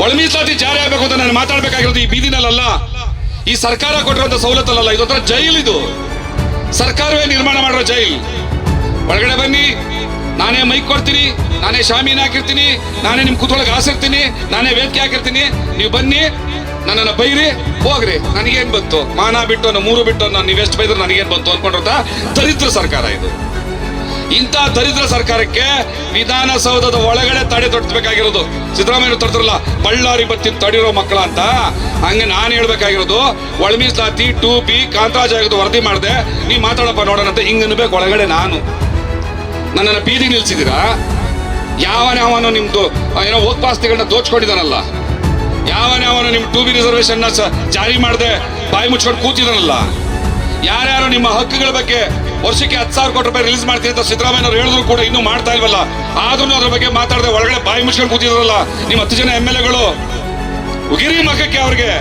ಒಳ ಮೀಸಲಾತಿ ಜಾರಿ ಆಗಬೇಕು ಅಂತ ನಾನು ಮಾತಾಡ್ಬೇಕಾಗಿರೋದು ಈ ಬೀದಿನಲ್ಲ, ಈ ಸರ್ಕಾರ ಕೊಟ್ಟಿರುವಂತ ಸವಲತ್ತಲ್ಲ. ಇದೊಂಥರ ಜೈಲ್, ಇದು ಸರ್ಕಾರವೇ ನಿರ್ಮಾಣ ಮಾಡಿರೋ ಜೈಲ್. ಒಳಗಡೆ ಬನ್ನಿ, ನಾನೇ ಮೈಕ್ ಕೊಡ್ತೀನಿ, ನಾನೇ ಶಾಮೀನ್ ಹಾಕಿರ್ತೀನಿ, ನಾನೇ ನಿಮ್ ಕೂತ್ಕೊಳಕ್ ಹಾಸಿರ್ತೀನಿ, ನಾನೇ ವೇದಿಕೆ ಹಾಕಿರ್ತೀನಿ. ನೀವು ಬನ್ನಿ, ನನ್ನನ್ನು ಬೈರಿ, ಹೋಗ್ರಿ, ನನಗೇನ್ ಬಂತು? ಮಾನ ಬಿಟ್ಟು ಮೂರು ಬಿಟ್ಟು ನೀವೆಷ್ಟು ಬೈದ್ರು ನನಗೇನ್ ಬಂತು ಅನ್ಕೊಂಡಿರ್ತ ದರಿದ್ರ ಸರ್ಕಾರ ಇದು. ಇಂಥ ದರಿದ್ರ ಸರ್ಕಾರಕ್ಕೆ ವಿಧಾನಸೌಧದ ಒಳಗಡೆ ತಡೆ ತೊಡಬೇಕಾಗಿರೋದು. ಸಿದ್ದರಾಮಯ್ಯ ತಡ್ತಿರಲ್ಲ, ಬಳ್ಳಾರಿ ಬತ್ತಿ ತಡಿರೋ ಮಕ್ಕಳ ಅಂತ. ಹಂಗೆ ನಾನು ಹೇಳ್ಬೇಕಾಗಿರೋದು, ಒಳ ಮೀಸಲಾತಿ 2B ಕಾಂತರಾಜ್ ಆಗೋದು ವರದಿ ಮಾಡಿದೆ, ನೀವು ಮಾತಾಡಪ್ಪ ನೋಡೋಣಂತ ಹಿಂಗ್ ಅನ್ಬೇಕು ಒಳಗಡೆ. ನನ್ನನ್ನು ಬೀದಿಗೆ ನಿಲ್ಸಿದ್ದೀರಾ? ಯಾವನೋ ನಿಮ್ದು ಏನೋ ಓದ್ಪಾಸ್ತಿಗಳನ್ನ ದೋಚ್ಕೊಂಡಿದ್ದಾನಲ್ಲ, ಯಾವನೋ ನಿಮ್ 2B ರಿಸರ್ವೇಶನ್ ಜಾರಿ ಮಾಡದೆ ಬಾಯಿ ಮುಚ್ಕೊಂಡು ಕೂತಿದಾನಲ್ಲ, ಯಾರ್ಯಾರು ನಿಮ್ಮ ಹಕ್ಕುಗಳ ಬಗ್ಗೆ ವರ್ಷಕ್ಕೆ 10,000 ಕೋಟಿ ರೂಪಾಯಿ ರಿಲೀಸ್ ಮಾಡ್ತೀನಿ ಅಂತ ಸಿದ್ದರಾಮಯ್ಯನವ್ರು ಹೇಳಿದ್ರು ಕೂಡ ಇನ್ನೂ ಮಾಡ್ತಾ ಇಲ್ವಲ್ಲ, ಆದ್ರೂ ಅದ್ರ ಬಗ್ಗೆ ಮಾತಾಡದೆ ಒಳಗಡೆ ಬಾಯಿ ಮುಚ್ಕೊಂಡು ಕೂತಿದ್ರಲ್ಲ ನಿಮ್ಮ 10 ಜನ MLAಗಳು, ಉಗಿರಿ ಮಗಕ್ಕೆ ಅವ್ರಿಗೆ.